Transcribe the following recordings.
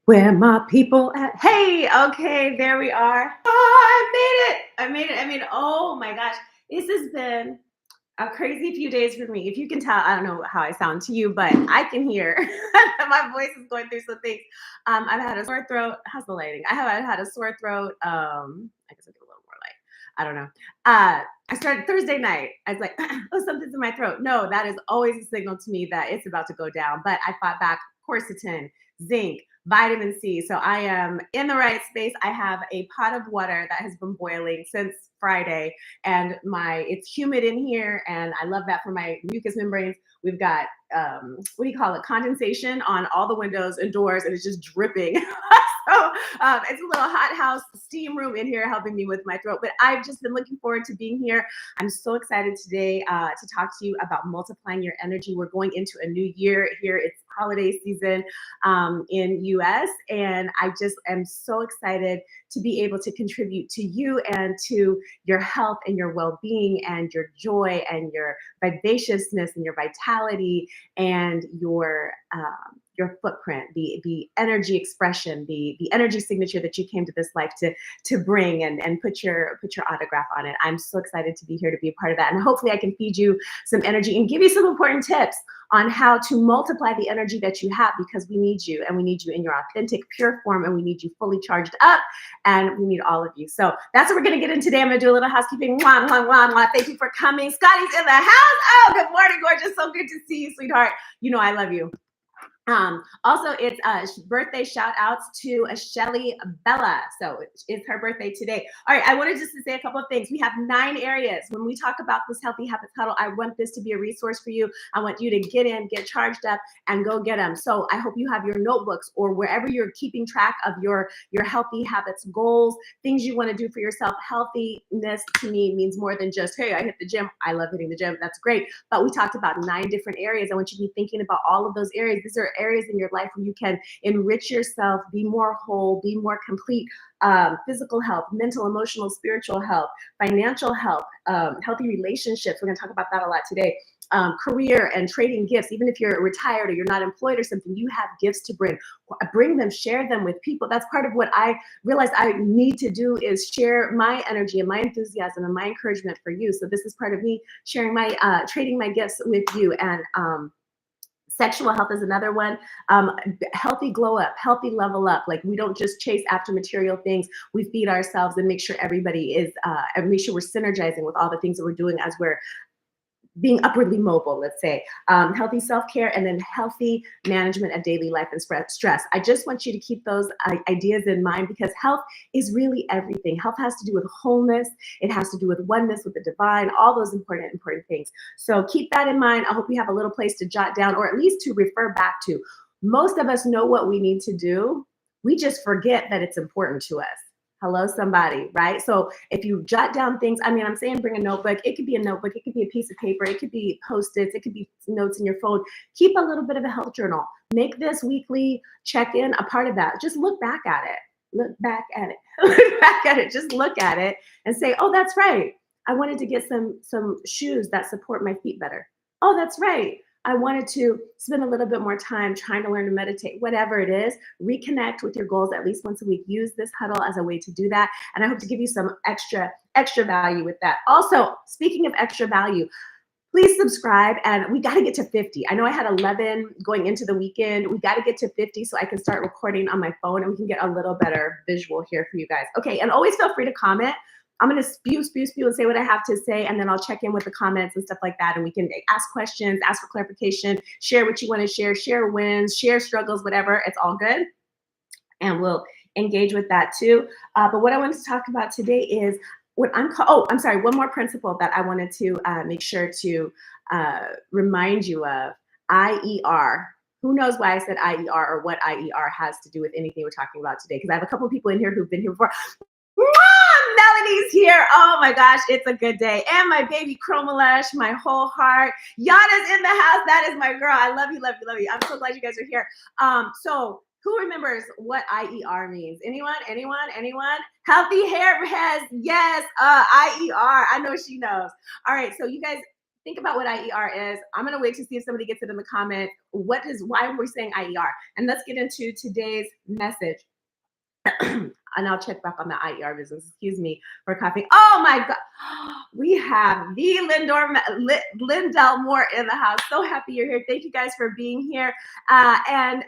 Where my people at? Hey, okay, there we are. Oh, I made it. I made it. I mean, oh my gosh. This has been a crazy few days for me. If you can tell, I don't know how I sound to you, but I can hear my voice is going through some things. I've had a sore throat. How's the lighting? I've had a sore throat. I guess I'll get a little more light. I don't know. I started Thursday night. I was like, oh, something's in my throat. No, that is always a signal to me that it's about to go down. But I fought back quercetin, zinc, vitamin C. So I am in the right space. I have a pot of water that has been boiling since Friday, and my it's humid in here, and I love that for my mucous membranes. We've got what do you call it? Condensation on all the windows and doors, and it's just dripping. So it's a little hot house steam room in here helping me with my throat. But I've just been looking forward to being here. I'm so excited today to talk to you about multiplying your energy. We're going into a new year here. It's holiday season in US, and I just am so excited to be able to contribute to you and to your health and your well-being and your joy and your vivaciousness and your vitality and your footprint, the energy expression, the energy signature that you came to this life to bring and put your autograph on it. I'm so excited to be here to be a part of that, and hopefully I can feed you some energy and give you some important tips on how to multiply the energy that you have, because we need you, and we need you in your authentic, pure form, and we need you fully charged up, and we need all of you. So that's what we're going to get in today. I'm going to do a little housekeeping. Mwah, mwah, mwah, mwah. Thank you for coming. Scotty's in the house. Oh, good morning, gorgeous. So good to see you, sweetheart. You know I love you. Also, it's birthday shout outs to Shelly Bella. So it's her birthday today. All right, I wanted just to say a couple of things. We have 9 areas. When we talk about this Healthy Habits Huddle, I want this to be a resource for you. I want you to get in, get charged up, and go get them. So I hope you have your notebooks or wherever you're keeping track of your healthy habits goals, things you want to do for yourself. Healthiness to me means more than just, hey, I hit the gym. I love hitting the gym. That's great. But we talked about 9 different areas. I want you to be thinking about all of those areas. These are areas in your life where you can enrich yourself, be more whole, be more complete. Physical health, mental, emotional, spiritual health, financial health, healthy relationships. We're going to talk about that a lot today. Career and trading gifts. Even if you're retired or you're not employed or something, you have gifts to bring. Bring them, share them with people. That's part of what I realized I need to do, is share my energy and my enthusiasm and my encouragement for you. So this is part of me sharing my trading my gifts with you. And sexual health is another one. Healthy glow up, healthy level up. Like, we don't just chase after material things. We feed ourselves and make sure everybody is, and make sure we're synergizing with all the things that we're doing as we're being upwardly mobile, let's say. Healthy self-care, and then healthy management of daily life and stress. I just want you to keep those ideas in mind, because health is really everything. Health has to do with wholeness. It has to do with oneness with the divine, all those important things. So keep that in mind. I hope you have a little place to jot down, or at least to refer back to. Most of us know what we need to do. We just forget that it's important to us. Hello, somebody, right? So if you jot down things, I mean, I'm saying bring a notebook. It could be a notebook. It could be a piece of paper. It could be Post-its. It could be notes in your phone. Keep a little bit of a health journal. Make this weekly check-in a part of that. Just look back at it. Look back at it. Look back at it. Just look at it and say, oh, that's right. I wanted to get some shoes that support my feet better. Oh, that's right. I wanted to spend a little bit more time trying to learn to meditate, whatever it is. Reconnect with your goals at least once a week. Use this huddle as a way to do that. And I hope to give you some extra value with that. Also, speaking of extra value, please subscribe, and we got to get to 50. I know I had 11 going into the weekend. We got to get to 50 so I can start recording on my phone and we can get a little better visual here for you guys. Okay, and always feel free to comment. I'm going to spew and say what I have to say, and then I'll check in with the comments and stuff like that, and we can ask questions, ask for clarification, share what you want to share wins, share struggles, whatever. It's all good, and we'll engage with that too. But what I wanted to talk about today is what I'm sorry, one more principle that I wanted to make sure to remind you of. IER. Who knows why I said IER or what IER has to do with anything we're talking about today? Because I have a couple of people in here who've been here before. Melanie's here. Oh my gosh, it's a good day. And my baby Chromalash, my whole heart. Yana's in the house. That is my girl. I love you, love you, love you. I'm so glad you guys are here. So who remembers what IER means? Anyone? Healthy hair has, yes, IER. I know she knows. All right, so you guys, Think about what IER is. I'm gonna wait to see if somebody gets it in the comments. Why are we saying IER? And let's get into today's message. And I'll check back on the IER business. Excuse me for coughing. Oh my God. We have the Lindell Moore in the house. So happy you're here. Thank you guys for being here. And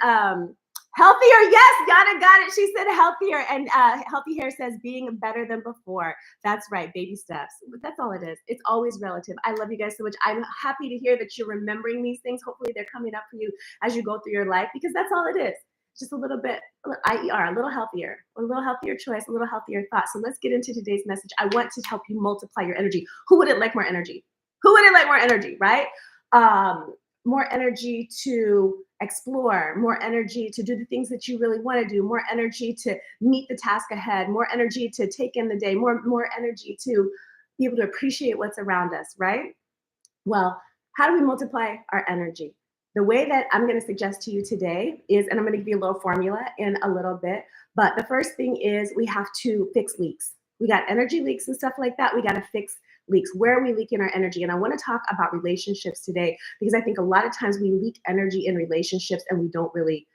healthier. Yes, Yana got it. She said healthier. And Healthy Hair says being better than before. That's right. Baby steps. That's all it is. It's always relative. I love you guys so much. I'm happy to hear that you're remembering these things. Hopefully they're coming up for you as you go through your life, because that's all it is. Just a little bit IER, a little healthier choice, a little healthier thought. So let's get into today's message. I want to help you multiply your energy. Who wouldn't like more energy? Who wouldn't like more energy, right? More energy to explore, more energy to do the things that you really want to do, more energy to meet the task ahead, more energy to take in the day, more energy to be able to appreciate what's around us, right? Well, how do we multiply our energy? The way that I'm going to suggest to you today is, and I'm going to give you a little formula in a little bit, but the first thing is we have to fix leaks. We got energy leaks and stuff like that. We got to fix leaks. Where are we leaking our energy? And I want to talk about relationships today, because I think a lot of times we leak energy in relationships and we don't really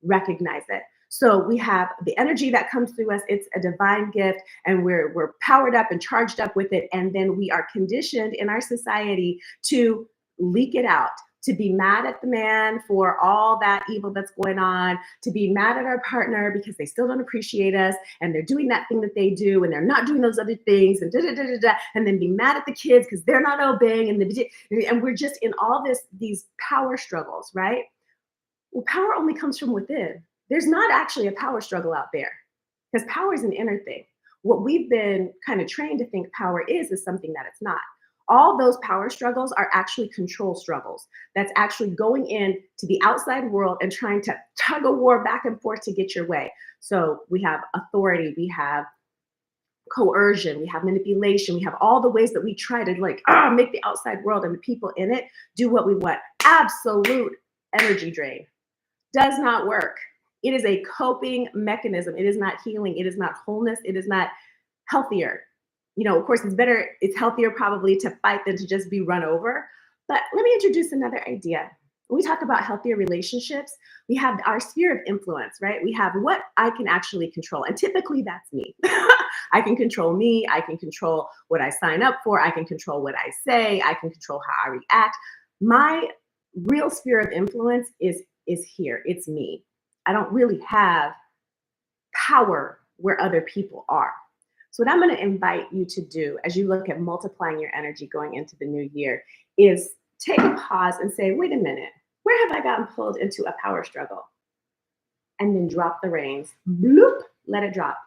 recognize it. So we have the energy that comes through us. It's a divine gift, and we're powered up and charged up with it. And then we are conditioned in our society to leak it out, to be mad at the man for all that evil that's going on, to be mad at our partner because they still don't appreciate us and they're doing that thing that they do and they're not doing those other things, and and then be mad at the kids because they're not obeying, and we're just in all these power struggles, right? Well, power only comes from within. There's not actually a power struggle out there, because power is an inner thing. What we've been kind of trained to think power is something that it's not. All those power struggles are actually control struggles. That's actually going in to the outside world and trying to tug a war back and forth to get your way. So we have authority, we have coercion, we have manipulation, we have all the ways that we try to make the outside world and the people in it do what we want. Absolute energy drain. Does not work. It is a coping mechanism. It is not healing. It is not wholeness. It is not healthier. Of course, it's healthier probably to fight than to just be run over. But let me introduce another idea. When we talk about healthier relationships, we have our sphere of influence, right? We have what I can actually control. And typically that's me. I can control me. I can control what I sign up for. I can control what I say. I can control how I react. My real sphere of influence is here. It's me. I don't really have power where other people are. So what I'm going to invite you to do as you look at multiplying your energy going into the new year is take a pause and say, wait a minute, where have I gotten pulled into a power struggle? And then drop the reins. Bloop, let it drop.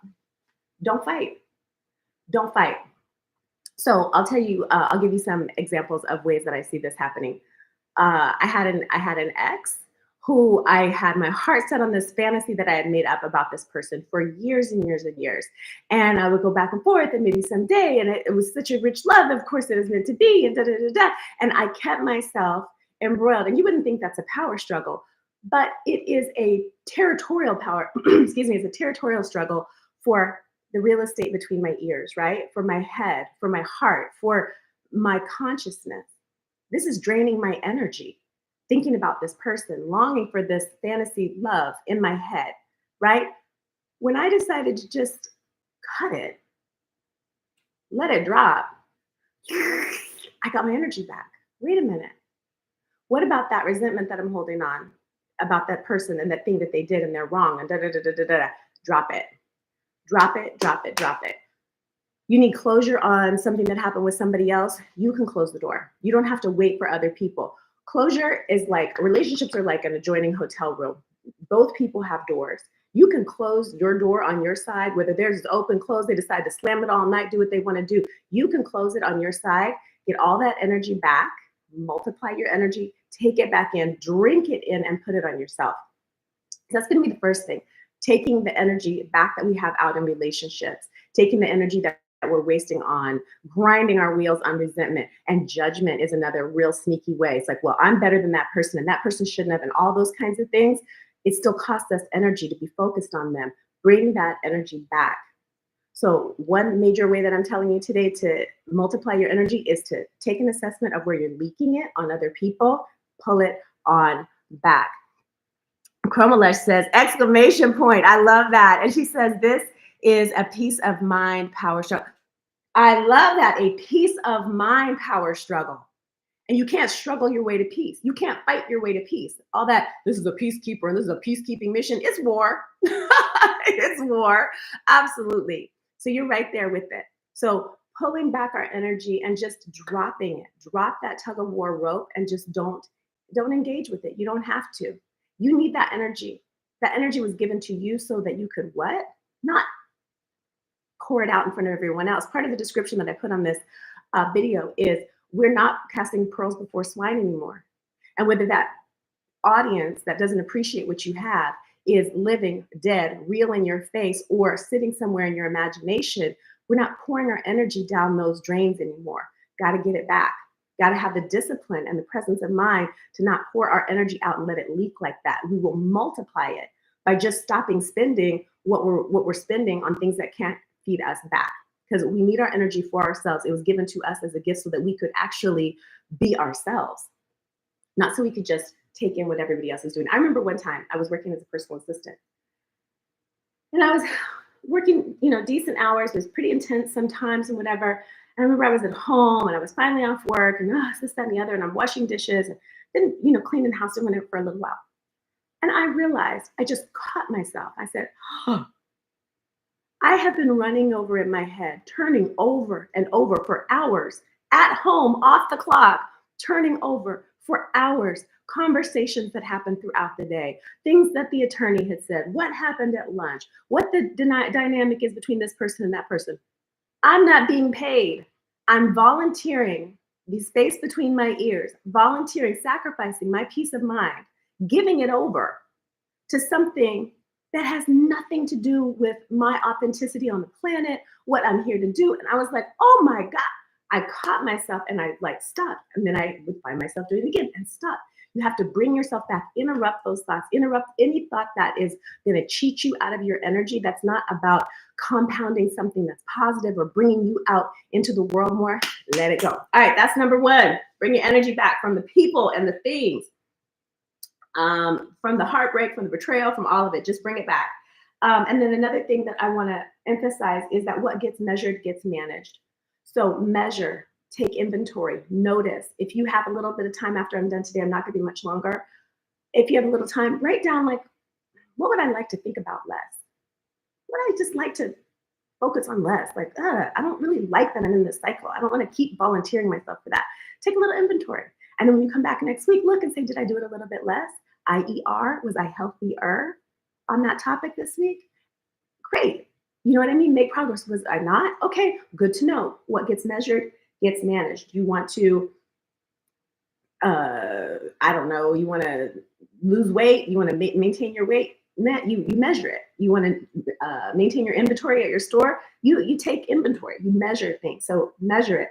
Don't fight. Don't fight. So I'll give you some examples of ways that I see this happening. I had an ex who I had my heart set on this fantasy that I had made up about this person for years and years and years. And I would go back and forth, and maybe someday, and it was such a rich love, of course it was meant to be, and And I kept myself embroiled. And you wouldn't think that's a power struggle, but it is a territorial power, excuse me, it's a territorial struggle for the real estate between my ears, right? For my head, for my heart, for my consciousness. This is draining my energy. Thinking about this person, longing for this fantasy love in my head, right? When I decided to just cut it, let it drop, I got my energy back. Wait a minute. What about that resentment that I'm holding on about that person and that thing that they did and they're wrong and Drop it. Drop it, drop it, drop it. You need closure on something that happened with somebody else, you can close the door. You don't have to wait for other people. Closure is like, relationships are like an adjoining hotel room. Both people have doors. You can close your door on your side, whether theirs is open, closed, they decide to slam it all night, do what they want to do. You can close it on your side, get all that energy back, multiply your energy, take it back in, drink it in, and put it on yourself. That's going to be the first thing. Taking the energy back that we have out in relationships, taking the energy that we're wasting on grinding our wheels on resentment, and judgment is another real sneaky way. It's like, well, I'm better than that person and that person shouldn't have, and all those kinds of things. It still costs us energy to be focused on them. Bring that energy back. So one major way that I'm telling you today to multiply your energy is to take an assessment of where you're leaking it on other people, pull it on back. Chromalesh says, exclamation point. I love that. And she says, this is a peace of mind power struggle. I love that. A peace of mind power struggle. And you can't struggle your way to peace. You can't fight your way to peace. All that, this is a peacekeeper and this is a peacekeeping mission. It's war. It's war. Absolutely. So you're right there with it. So pulling back our energy and just dropping it. Drop that tug of war rope and just don't engage with it. You don't have to. You need that energy. That energy was given to you so that you could what? Not pour it out in front of everyone else. Part of the description that I put on this video is we're not casting pearls before swine anymore. And whether that audience that doesn't appreciate what you have is living, dead, real in your face, or sitting somewhere in your imagination, we're not pouring our energy down those drains anymore. Got to get it back. Got to have the discipline and the presence of mind to not pour our energy out and let it leak like that. We will multiply it by just stopping spending what we're spending on things that can't feed us back. Because we need our energy for ourselves. It was given to us as a gift so that we could actually be ourselves, not so we could just take in what everybody else is doing. I remember one time I was working as a personal assistant, and I was working, decent hours. It was pretty intense sometimes and whatever. And I remember I was at home and I was finally off work and this, that, and the other, and I'm washing dishes and then, cleaning the house and whatever for a little while. And I realized I just caught myself. I said, oh, I have been running over in my head, turning over and over for hours at home, off the clock, turning over for hours, conversations that happened throughout the day, things that the attorney had said, what happened at lunch, what the dynamic is between this person and that person. I'm not being paid. I'm volunteering the space between my ears, volunteering, sacrificing my peace of mind, giving it over to something that has nothing to do with my authenticity on the planet, what I'm here to do. And I was like, oh my God, I caught myself and I stopped. And then I would find myself doing it again and stop. You have to bring yourself back, interrupt those thoughts, interrupt any thought that is going to cheat you out of your energy. That's not about compounding something that's positive or bringing you out into the world more. Let it go. All right, that's number one. Bring your energy back from the people and the things. From the heartbreak, from the betrayal, from all of it, just bring it back. And then another thing that I want to emphasize is that what gets measured gets managed. So measure, take inventory, notice. If you have a little bit of time after I'm done today, I'm not going to be much longer. If you have a little time, write down what would I like to think about less? What would I just like to focus on less? I don't really like that I'm in this cycle. I don't want to keep volunteering myself for that. Take a little inventory. And then when you come back next week, look and say, did I do it a little bit less? IER, was I healthier on that topic this week? Great. You know what I mean? Make progress. Was I not? Okay, good to know. What gets measured gets managed. You want to, I don't know, you want to lose weight, you want to maintain your weight, you measure it. You want to maintain your inventory at your store, you take inventory, you measure things. So measure it.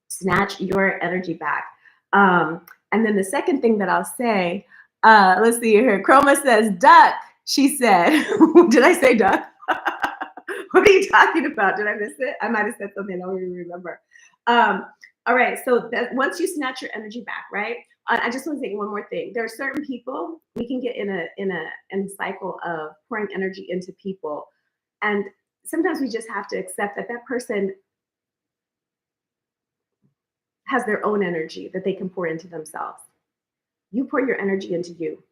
Snatch your energy back. And then the second thing that I'll say, let's see here. Chroma says, duck, she said. Did I say duck? What are you talking about? Did I miss it? I might have said something I don't even remember. All right, so that once you snatch your energy back, right? I just want to say one more thing. There are certain people we can get in a cycle of pouring energy into people, and sometimes we just have to accept that that person has their own energy that they can pour into themselves. You pour your energy into you.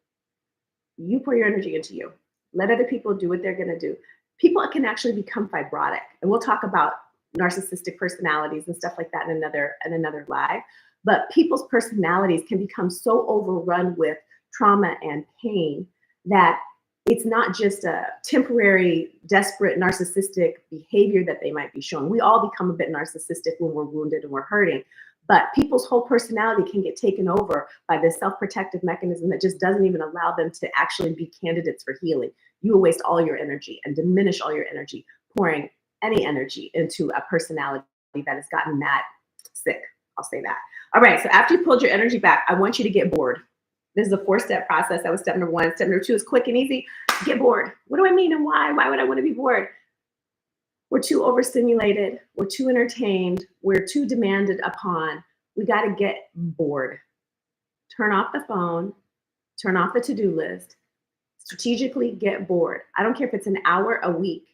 You pour your energy into you. Let other people do what they're going to do. People can actually become fibrotic, and we'll talk about narcissistic personalities and stuff like that in another live. But people's personalities can become so overrun with trauma and pain that it's not just a temporary, desperate, narcissistic behavior that they might be showing. We all become a bit narcissistic when we're wounded and we're hurting. But people's whole personality can get taken over by this self-protective mechanism that just doesn't even allow them to actually be candidates for healing. You will waste all your energy and diminish all your energy pouring any energy into a personality that has gotten that sick. I'll say that. All right, so after you pulled your energy back, I want you to get bored. This is a 4-step process. That was step number 1. Step number 2 is quick and easy. Get bored. What do I mean and why? Why would I want to be bored? We're too overstimulated. We're too entertained. We're too demanded upon. We got to get bored. Turn off the phone, turn off the to do list, strategically get bored. I don't care if it's an hour a week,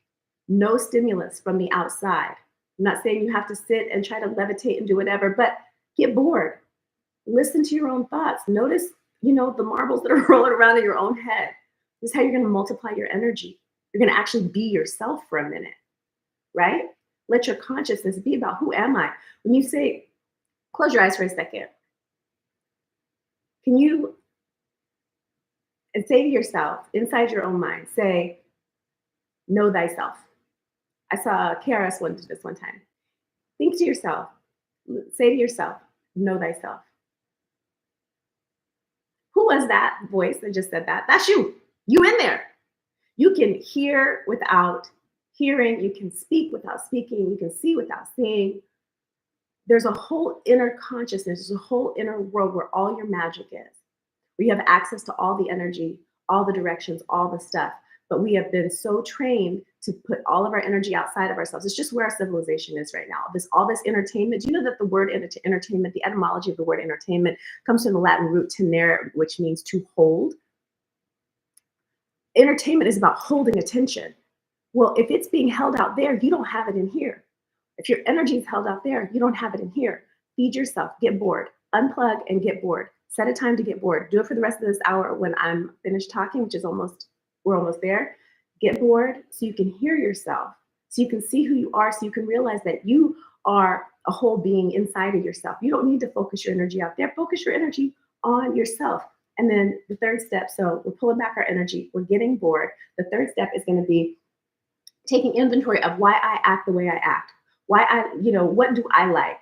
no stimulus from the outside. I'm not saying you have to sit and try to levitate and do whatever, but get bored. Listen to your own thoughts. Notice, the marbles that are rolling around in your own head. This is how you're going to multiply your energy. You're going to actually be yourself for a minute, right? Let your consciousness be about who am I? When you say, close your eyes for a second. Can you and say to yourself inside your own mind, say, know thyself. I saw KRS One do this one time. Think to yourself, say to yourself, know thyself. Who was that voice that just said that? That's you. You in there. You can hear without hearing. You can speak without speaking. You can see without seeing. There's a whole inner consciousness. There's a whole inner world where all your magic is. We have access to all the energy, all the directions, all the stuff. But we have been so trained to put all of our energy outside of ourselves. It's just where our civilization is right now. All this entertainment. Do you know that the word entertainment, the etymology of the word entertainment, comes from the Latin root tenere, which means to hold? Entertainment is about holding attention. Well, if it's being held out there, you don't have it in here. If your energy is held out there, you don't have it in here. Feed yourself, get bored, unplug and get bored. Set a time to get bored. Do it for the rest of this hour when I'm finished talking, which is we're almost there. Get bored so you can hear yourself, so you can see who you are, so you can realize that you are a whole being inside of yourself. You don't need to focus your energy out there. Focus your energy on yourself. And then the third step, so we're pulling back our energy, we're getting bored. The third step is going to be taking inventory of why I act the way I act. What do I like?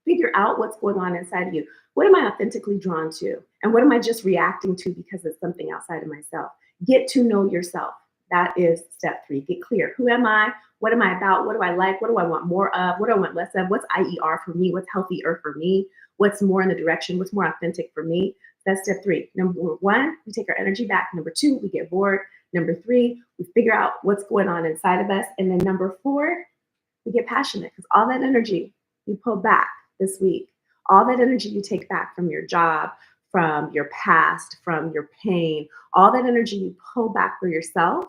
Figure out what's going on inside of you. What am I authentically drawn to? And what am I just reacting to because it's something outside of myself? Get to know yourself. That is step 3. Get clear. Who am I? What am I about? What do I like? What do I want more of? What do I want less of? What's IER for me? What's healthier for me? What's more in the direction? What's more authentic for me? That's step 3. Number 1, we take our energy back. Number 2, we get bored. Number 3, we figure out what's going on inside of us. And then number 4, we get passionate because all that energy you pull back this week, all that energy you take back from your job, from your past, from your pain, all that energy you pull back for yourself,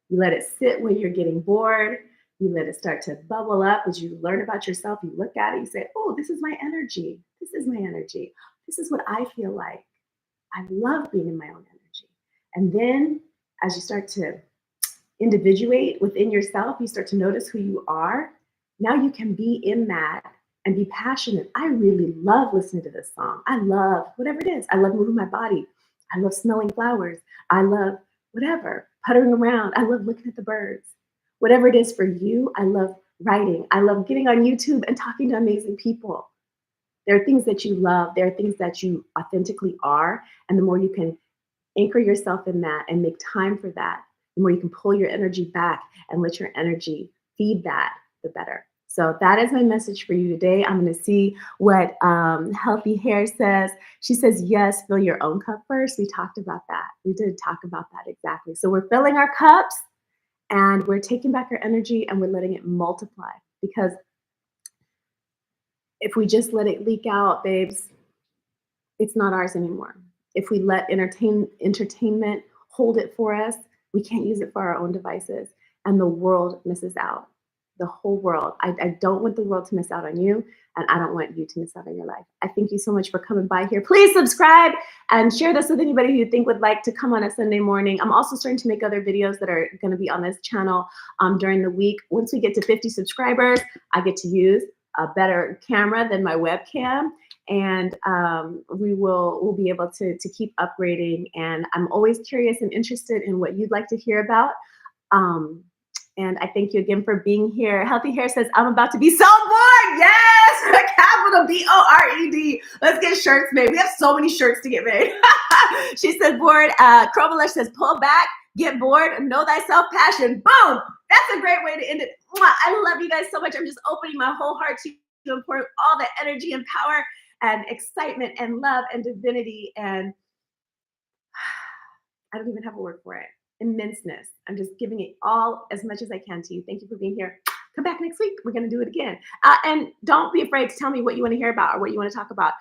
you let it sit when you're getting bored. You let it start to bubble up as you learn about yourself. You look at it, you say, oh, this is my energy. This is my energy. This is what I feel like. I love being in my own energy. And then as you start to individuate within yourself, you start to notice who you are. Now you can be in that and be passionate. I really love listening to this song. I love whatever it is. I love moving my body. I love smelling flowers. I love whatever, puttering around. I love looking at the birds. Whatever it is for you, I love writing. I love getting on YouTube and talking to amazing people. There are things that you love. There are things that you authentically are. And the more you can anchor yourself in that and make time for that, the more you can pull your energy back and let your energy feed that, the better. So that is my message for you today. I'm going to see what Healthy Hair says. She says, yes, fill your own cup first. We talked about that. We did talk about that exactly. So we're filling our cups and we're taking back our energy and we're letting it multiply, because if we just let it leak out, babes, it's not ours anymore. If we let entertainment hold it for us, we can't use it for our own devices, and the world misses out. The whole world. I don't want the world to miss out on you, and I don't want you to miss out on your life. I thank you so much for coming by here. Please subscribe and share this with anybody who you think would like to come on a Sunday morning. I'm also starting to make other videos that are going to be on this channel during the week. Once we get to 50 subscribers, I get to use a better camera than my webcam, and we'll be able to keep upgrading. And I'm always curious and interested in what you'd like to hear about. And I thank you again for being here. Healthy Hair says, I'm about to be so bored. Yes, capital BORED. Let's get shirts made. We have so many shirts to get made. She said bored. Chromalish says, pull back, get bored, know thyself, passion. Boom. That's a great way to end it. Mwah. I love you guys so much. I'm just opening my whole heart to you and pouring all the energy and power and excitement and love and divinity. And I don't even have a word for it. immenseness. I'm just giving it all as much as I can to you. Thank you for being here. Come back next week. We're going to do it again. And don't be afraid to tell me what you want to hear about or what you want to talk about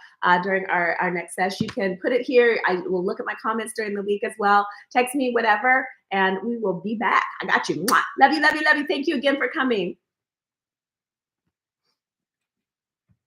during our next session. You can put it here. I will look at my comments during the week as well. Text me, whatever, and we will be back. I got you. Mwah. Love you, love you, love you. Thank you again for coming.